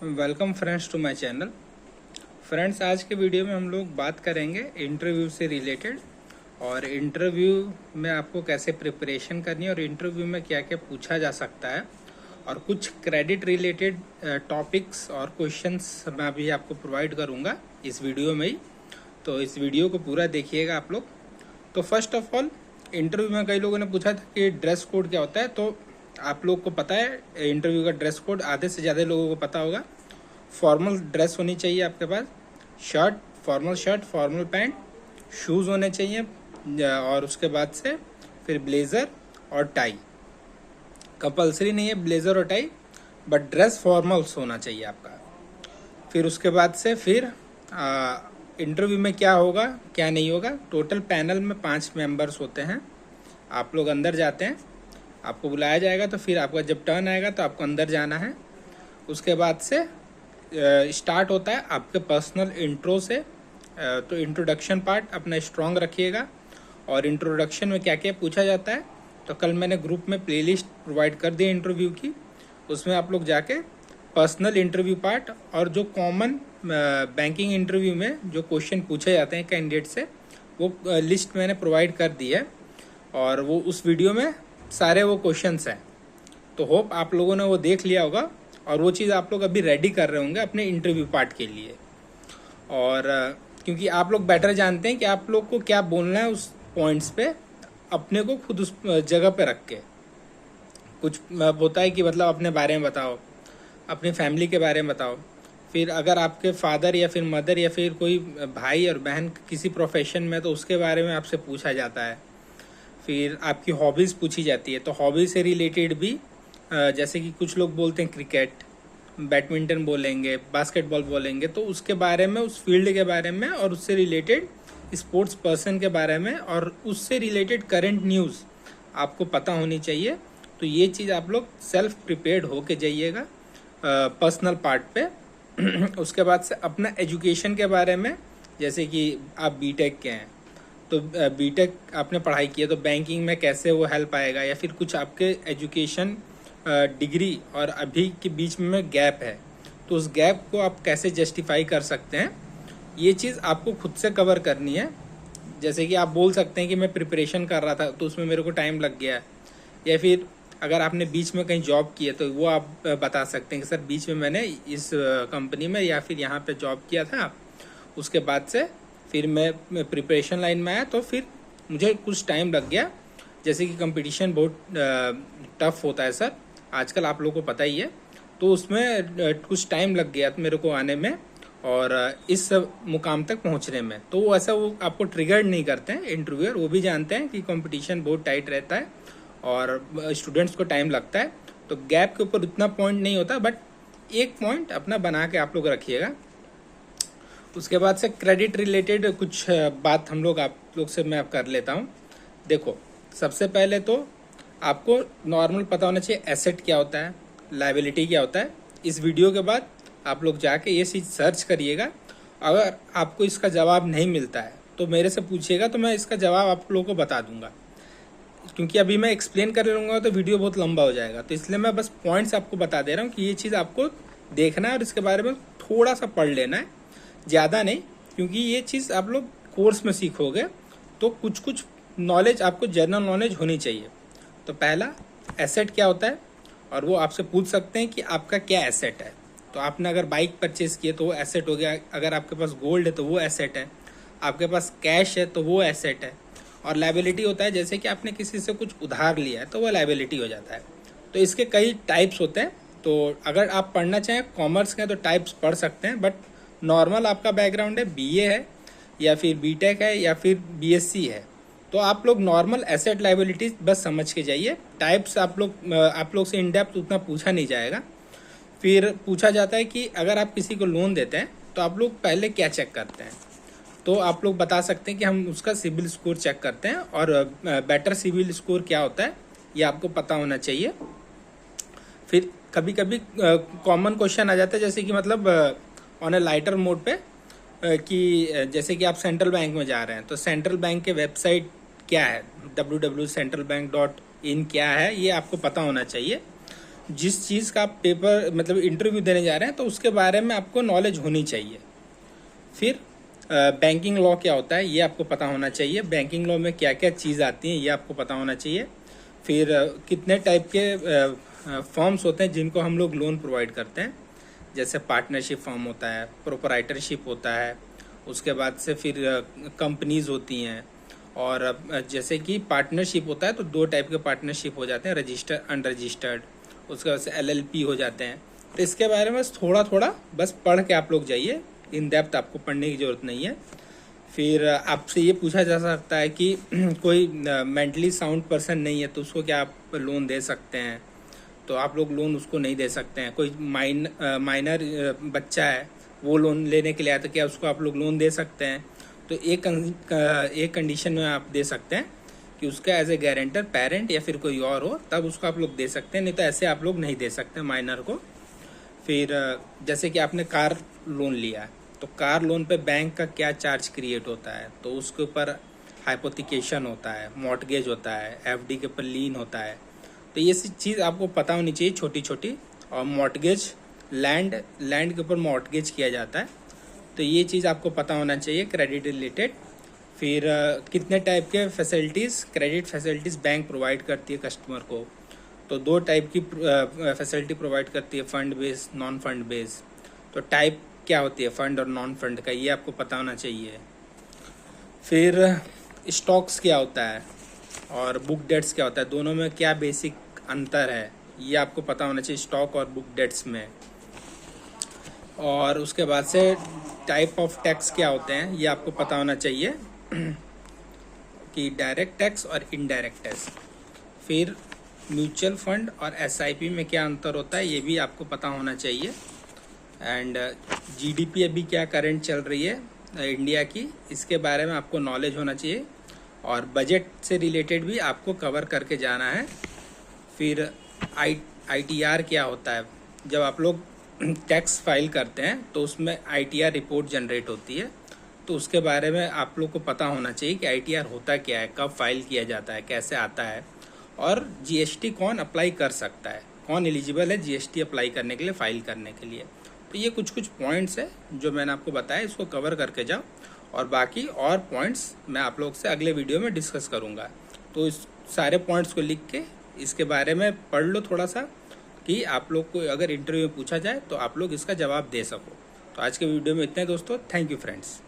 Welcome friends to my channel. Friends, आज के video में हम लोग बात करेंगे इंटरव्यू से रिलेटेड और इंटरव्यू में आपको कैसे प्रिपरेशन करनी है और इंटरव्यू में क्या क्या पूछा जा सकता है और कुछ क्रेडिट रिलेटेड टॉपिक्स और क्वेश्चंस मैं अभी आपको प्रोवाइड करूंगा इस वीडियो में ही। तो इस वीडियो को पूरा देखिएगा आप लोग। तो फर्स्ट ऑफ ऑल, इंटरव्यू में कई लोगों ने पूछा था कि ड्रेस कोड क्या होता है। तो आप लोग को पता है इंटरव्यू का ड्रेस कोड, आधे से ज़्यादा लोगों को पता होगा। फॉर्मल ड्रेस होनी चाहिए आपके पास, शर्ट, फॉर्मल पैंट, शूज़ होने चाहिए और उसके बाद से फिर ब्लेज़र और टाई। कंपलसरी नहीं है ब्लेज़र और टाई, बट ड्रेस फॉर्मल्स होना चाहिए आपका। फिर उसके बाद से फिर इंटरव्यू में क्या होगा क्या नहीं होगा। टोटल पैनल में 5 मेंबर्स होते हैं। आप लोग अंदर जाते हैं, आपको बुलाया जाएगा, तो फिर आपका जब टर्न आएगा तो आपको अंदर जाना है। उसके बाद से स्टार्ट होता है आपके पर्सनल इंट्रो से। तो इंट्रोडक्शन पार्ट अपना स्ट्रॉन्ग रखिएगा। और इंट्रोडक्शन में क्या क्या पूछा जाता है, तो कल मैंने ग्रुप में प्लेलिस्ट प्रोवाइड कर दी इंटरव्यू की, उसमें आप लोग जाके पर्सनल इंटरव्यू पार्ट और जो कॉमन बैंकिंग इंटरव्यू में जो क्वेश्चन पूछे जाते हैं कैंडिडेट से, वो लिस्ट मैंने प्रोवाइड कर दी है और वो उस वीडियो में सारे वो क्वेश्चंस हैं। तो होप आप लोगों ने वो देख लिया होगा और वो चीज़ आप लोग अभी रेडी कर रहे होंगे अपने इंटरव्यू पार्ट के लिए। और क्योंकि आप लोग बेटर जानते हैं कि आप लोग को क्या बोलना है उस पॉइंट्स पे, अपने को खुद उस जगह पे रख के। कुछ होता है कि मतलब अपने बारे में बताओ, अपनी फैमिली के बारे में बताओ। फिर अगर आपके फादर या फिर मदर या फिर कोई भाई और बहन किसी प्रोफेशन में, तो उसके बारे में आपसे पूछा जाता है। फिर आपकी हॉबीज़ पूछी जाती है, तो हॉबीज से रिलेटेड भी जैसे कि कुछ लोग बोलते हैं क्रिकेट, बैडमिंटन बोलेंगे, बास्केटबॉल बोलेंगे, तो उसके बारे में, उस फील्ड के बारे में और उससे रिलेटेड स्पोर्ट्स पर्सन के बारे में और उससे रिलेटेड करंट न्यूज़ आपको पता होनी चाहिए। तो ये चीज़ आप लोग सेल्फ प्रिपेयर्ड होके जाइएगा पर्सनल पार्ट पे। उसके बाद से अपना एजुकेशन के बारे में, जैसे कि आप बीटेक के हैं तो बीटेक आपने पढ़ाई की है, तो बैंकिंग में कैसे वो हेल्प आएगा, या फिर कुछ आपके एजुकेशन डिग्री और अभी के बीच में गैप है, तो उस गैप को आप कैसे जस्टिफाई कर सकते हैं, ये चीज़ आपको खुद से कवर करनी है। जैसे कि आप बोल सकते हैं कि मैं प्रिपरेशन कर रहा था तो उसमें मेरे को टाइम लग गया, या फिर अगर आपने बीच में कहीं जॉब की है तो वो आप बता सकते हैं कि सर बीच में मैंने इस कंपनी में या फिर यहाँ पे जॉब किया था, उसके बाद से फिर मैं प्रिपरेशन लाइन में आया तो फिर मुझे कुछ टाइम लग गया। जैसे कि कंपटीशन बहुत टफ होता है सर, आजकल आप लोगों को पता ही है, तो उसमें कुछ टाइम लग गया मेरे को आने में और इस मुकाम तक पहुंचने में। तो वो ऐसा वो आपको ट्रिगर नहीं करते हैं इंटरव्यूअर, वो भी जानते हैं कि कंपटीशन बहुत टाइट रहता है और स्टूडेंट्स को टाइम लगता है। तो गैप के ऊपर उतना पॉइंट नहीं होता, बट एक पॉइंट अपना बना के आप लोग रखिएगा। उसके बाद से क्रेडिट रिलेटेड कुछ बात हम लोग आप लोग से मैं कर लेता हूँ। देखो, सबसे पहले तो आपको नॉर्मल पता होना चाहिए एसेट क्या होता है, लायबिलिटी क्या होता है। इस वीडियो के बाद आप लोग जाके ये चीज़ सर्च करिएगा। अगर आपको इसका जवाब नहीं मिलता है तो मेरे से पूछिएगा, तो मैं इसका जवाब आप लोगों को बता दूंगा। क्योंकि अभी मैं एक्सप्लेन कर लूँगा तो वीडियो बहुत लंबा हो जाएगा, तो इसलिए मैं बस पॉइंट्स आपको बता दे रहा हूँ कि ये चीज़ आपको देखना है और इसके बारे में थोड़ा सा पढ़ लेना है, ज़्यादा नहीं। क्योंकि ये चीज़ आप लोग कोर्स में सीखोगे तो कुछ कुछ नॉलेज आपको, जनरल नॉलेज होनी चाहिए। तो पहला, एसेट क्या होता है, और वो आपसे पूछ सकते हैं कि आपका क्या एसेट है। तो आपने अगर बाइक परचेज की है तो वो एसेट हो गया, अगर आपके पास गोल्ड है तो वो एसेट है, आपके पास कैश है तो वो एसेट है। और लायबिलिटी होता है जैसे कि आपने किसी से कुछ उधार लिया है तो वो लायबिलिटी हो जाता है। तो इसके कई टाइप्स होते हैं। तो अगर आप पढ़ना चाहें कॉमर्स के तो टाइप्स पढ़ सकते हैं, बट नॉर्मल आपका बैकग्राउंड है, बीए है या फिर बीटेक है या फिर बीएससी है, तो आप लोग नॉर्मल एसेट लायबिलिटीज बस समझ के जाइए। टाइप्स आप लोग से इन डेप्थ उतना पूछा नहीं जाएगा। फिर पूछा जाता है कि अगर आप किसी को लोन देते हैं तो आप लोग पहले क्या चेक करते हैं, तो आप लोग बता सकते हैं कि हम उसका सिबिल स्कोर चेक करते हैं। और बेटर सिबिल स्कोर क्या होता है ये आपको पता होना चाहिए। फिर कभी कभी कॉमन क्वेश्चन आ जाता है, जैसे कि मतलब ऑन ए लाइटर मोड पे, कि जैसे कि आप सेंट्रल बैंक में जा रहे हैं तो सेंट्रल बैंक के वेबसाइट क्या है, www.centralbank.in क्या है, ये आपको पता होना चाहिए। जिस चीज़ का आप पेपर मतलब इंटरव्यू देने जा रहे हैं तो उसके बारे में आपको नॉलेज होनी चाहिए। फिर बैंकिंग लॉ क्या होता है ये आपको पता होना चाहिए, बैंकिंग लॉ में क्या क्या चीज़ आती हैं ये आपको पता होना चाहिए। फिर कितने टाइप के फॉर्म्स होते हैं जिनको हम लोग लोन प्रोवाइड करते हैं, जैसे पार्टनरशिप फॉर्म होता है, प्रोपराइटरशिप होता है, उसके बाद से फिर कंपनीज होती हैं। और जैसे कि पार्टनरशिप होता है तो 2 टाइप के पार्टनरशिप हो जाते हैं, रजिस्टर्ड अनरजिस्टर्ड, उसके बाद से LLP हो जाते हैं। तो इसके बारे में थोड़ा थोड़ा बस पढ़ के आप लोग जाइए, इन डेप्थ आपको पढ़ने की ज़रूरत नहीं है। फिर आपसे ये पूछा जा सकता है कि कोई मेंटली साउंड पर्सन नहीं है तो उसको क्या आप लोन दे सकते हैं, तो आप लोग लोन उसको नहीं दे सकते हैं। कोई माइनर बच्चा है वो लोन लेने के लिए आया तो क्या उसको आप लोग लोन दे सकते हैं, तो एक कंडीशन में आप दे सकते हैं कि उसका एज ए गारंटर पेरेंट या फिर कोई और हो, तब उसको आप लोग दे सकते हैं, नहीं तो ऐसे आप लोग नहीं दे सकते माइनर को। फिर जैसे कि आपने कार लोन लिया है तो कार लोन पे बैंक का क्या चार्ज क्रिएट होता है, तो उसके ऊपर हाइपोथिकेशन होता है, मॉर्टगेज होता है, FD के ऊपर लीन होता है। तो ये चीज़ आपको पता होनी चाहिए छोटी छोटी। और मॉर्टगेज लैंड के ऊपर मॉर्टगेज किया जाता है, तो ये चीज़ आपको पता होना चाहिए क्रेडिट रिलेटेड। फिर कितने टाइप के facilities credit facilities bank provide करती है कस्टमर को, तो 2 टाइप की फैसिलिटी प्रोवाइड करती है, fund base, non fund base. तो टाइप क्या होती है फंड और नॉन फंड का, ये आपको पता होना चाहिए। फिर स्टॉक्स क्या होता है और बुक डेट्स क्या होता है, दोनों में क्या बेसिक अंतर है ये आपको पता होना चाहिए स्टॉक और बुक डेट्स में। और उसके बाद से टाइप ऑफ टैक्स क्या होते हैं ये आपको पता होना चाहिए कि डायरेक्ट टैक्स और इनडायरेक्ट टैक्स। फिर म्यूचुअल फंड और SIP में क्या अंतर होता है ये भी आपको पता होना चाहिए। एंड GDP अभी क्या करंट चल रही है इंडिया की, इसके बारे में आपको नॉलेज होना चाहिए। और बजट से रिलेटेड भी आपको कवर करके जाना है। फिर ITR क्या होता है, जब आप लोग टैक्स फाइल करते हैं तो उसमें ITR रिपोर्ट जनरेट होती है, तो उसके बारे में आप लोग को पता होना चाहिए कि ITR होता क्या है, कब फाइल किया जाता है, कैसे आता है, और GST कौन अप्लाई कर सकता है, कौन एलिजिबल है GST अप्लाई करने के लिए, फाइल करने के लिए। तो ये कुछ पॉइंट्स है जो मैंने आपको बताया, इसको कवर करके जाओ। और बाकी और पॉइंट्स मैं आप लोग से अगले वीडियो में डिस्कस करूँगा। तो इस सारे पॉइंट्स को लिख के इसके बारे में पढ़ लो थोड़ा सा, कि आप लोग को अगर इंटरव्यू में पूछा जाए तो आप लोग इसका जवाब दे सको। तो आज के वीडियो में इतने दोस्तों, थैंक यू फ्रेंड्स।